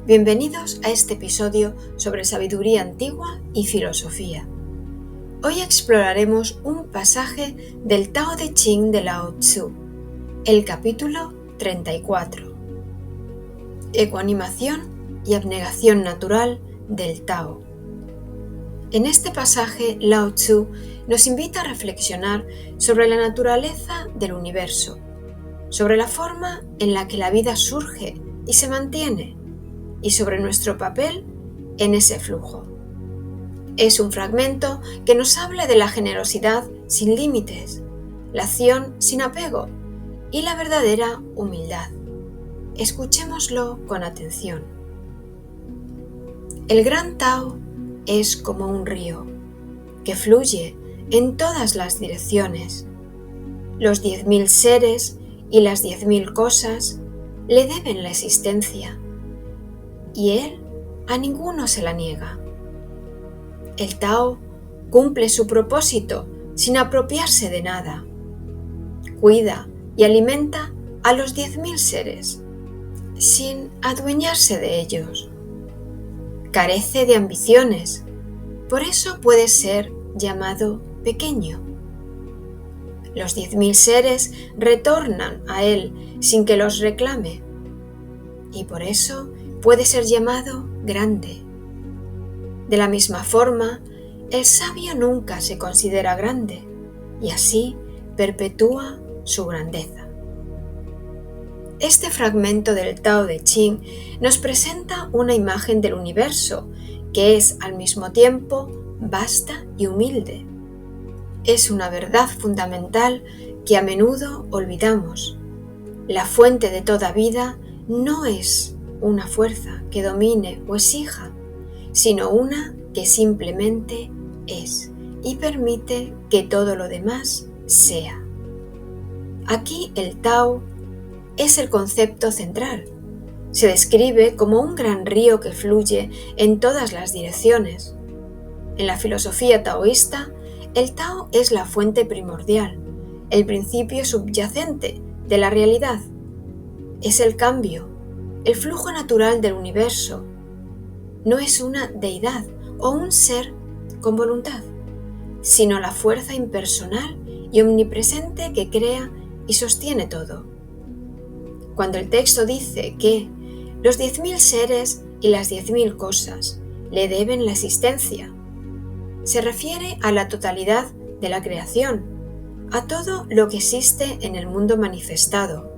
Bienvenidos a este episodio sobre sabiduría antigua y filosofía. Hoy exploraremos un pasaje del Tao Te Ching de Lao Tzu, el capítulo 34. Ecuanimación y abnegación natural del Tao. En este pasaje, Lao Tzu nos invita a reflexionar sobre la naturaleza del universo, sobre la forma en la que la vida surge y se mantiene, y sobre nuestro papel en ese flujo. Es un fragmento que nos habla de la generosidad sin límites, la acción sin apego y la verdadera humildad. Escuchémoslo con atención. El gran Tao es como un río que fluye en todas las direcciones. Los 10.000 seres y las 10.000 cosas le deben la existencia, y él a ninguno se la niega. El Tao cumple su propósito sin apropiarse de nada. Cuida y alimenta a los 10.000 seres, sin adueñarse de ellos. Carece de ambiciones, por eso puede ser llamado pequeño. Los 10.000 seres retornan a él sin que los reclame, y por eso puede ser llamado grande. De la misma forma, el sabio nunca se considera grande y así perpetúa su grandeza. Este fragmento del Tao Te Ching nos presenta una imagen del universo que es al mismo tiempo vasta y humilde. Es una verdad fundamental que a menudo olvidamos. La fuente de toda vida no es una fuerza que domine o exija, sino una que simplemente es y permite que todo lo demás sea. Aquí el Tao es el concepto central. Se describe como un gran río que fluye en todas las direcciones. En la filosofía taoísta, el Tao es la fuente primordial, el principio subyacente de la realidad. Es el cambio, el flujo natural del universo. No es una deidad o un ser con voluntad, sino la fuerza impersonal y omnipresente que crea y sostiene todo. Cuando el texto dice que los 10.000 seres y las 10.000 cosas le deben la existencia, se refiere a la totalidad de la creación, a todo lo que existe en el mundo manifestado.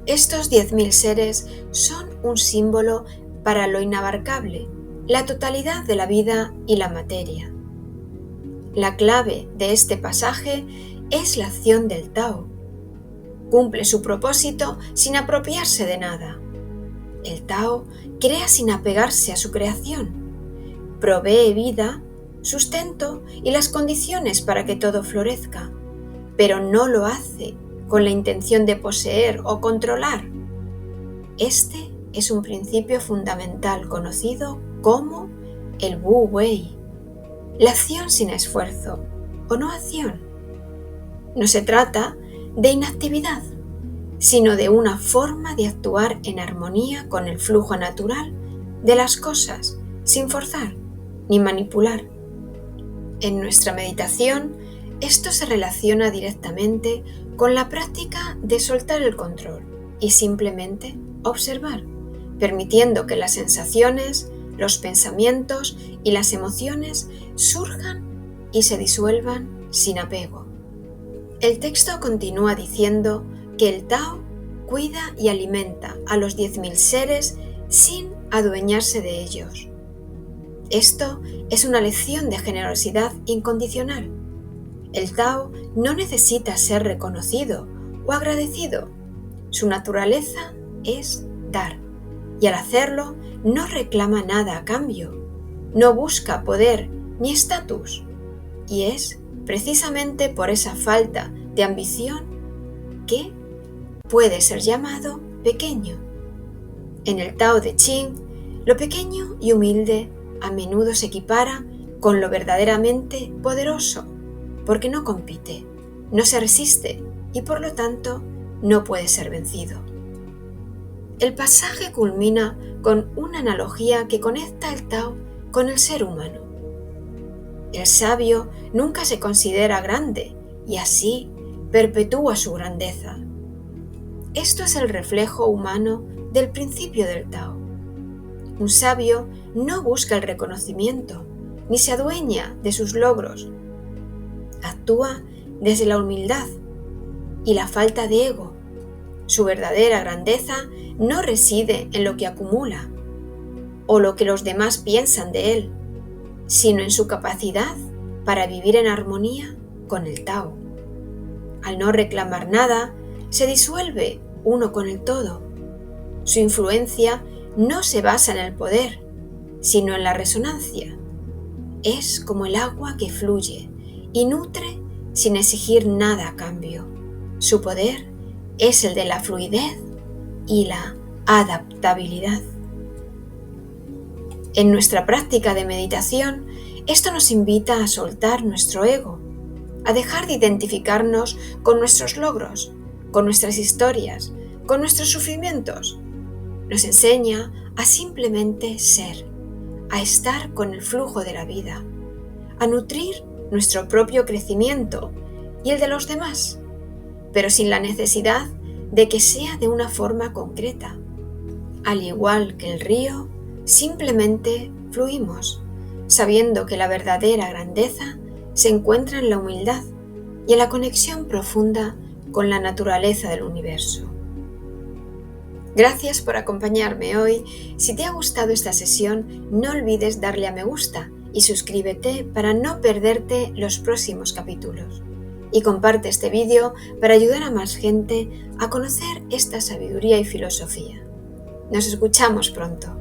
Estos 10.000 seres son un símbolo para lo inabarcable, la totalidad de la vida y la materia. La clave de este pasaje es la acción del Tao. Cumple su propósito sin apropiarse de nada. El Tao crea sin apegarse a su creación. Provee vida, sustento y las condiciones para que todo florezca, pero no lo hace con la intención de poseer o controlar. Este es un principio fundamental conocido como el Wu Wei, la acción sin esfuerzo o no acción. No se trata de inactividad, sino de una forma de actuar en armonía con el flujo natural de las cosas, sin forzar ni manipular. En nuestra meditación, esto se relaciona directamente con la práctica de soltar el control y simplemente observar, permitiendo que las sensaciones, los pensamientos y las emociones surjan y se disuelvan sin apego. El texto continúa diciendo que el Tao cuida y alimenta a los 10.000 seres sin adueñarse de ellos. Esto es una lección de generosidad incondicional. El Tao no necesita ser reconocido o agradecido. Su naturaleza es dar, y al hacerlo no reclama nada a cambio, no busca poder ni estatus, y es precisamente por esa falta de ambición que puede ser llamado pequeño. En el Tao Te Ching, lo pequeño y humilde a menudo se equipara con lo verdaderamente poderoso, porque no compite, no se resiste y por lo tanto no puede ser vencido. El pasaje culmina con una analogía que conecta el Tao con el ser humano. El sabio nunca se considera grande y así perpetúa su grandeza. Esto es el reflejo humano del principio del Tao. Un sabio no busca el reconocimiento ni se adueña de sus logros. Actúa desde la humildad y la falta de ego. Su verdadera grandeza no reside en lo que acumula o lo que los demás piensan de él, sino en su capacidad para vivir en armonía con el Tao. Al no reclamar nada, se disuelve uno con el todo. Su influencia no se basa en el poder, sino en la resonancia. Es como el agua que fluye y nutre sin exigir nada a cambio. Su poder es el de la fluidez y la adaptabilidad. En nuestra práctica de meditación, esto nos invita a soltar nuestro ego, a dejar de identificarnos con nuestros logros, con nuestras historias, con nuestros sufrimientos. Nos enseña a simplemente ser, a estar con el flujo de la vida, a nutrir nuestro propio crecimiento y el de los demás, pero sin la necesidad de que sea de una forma concreta. Al igual que el río, simplemente fluimos, sabiendo que la verdadera grandeza se encuentra en la humildad y en la conexión profunda con la naturaleza del universo. Gracias por acompañarme hoy. Si te ha gustado esta sesión, no olvides darle a me gusta y suscríbete para no perderte los próximos capítulos. Y comparte este vídeo para ayudar a más gente a conocer esta sabiduría y filosofía. Nos escuchamos pronto.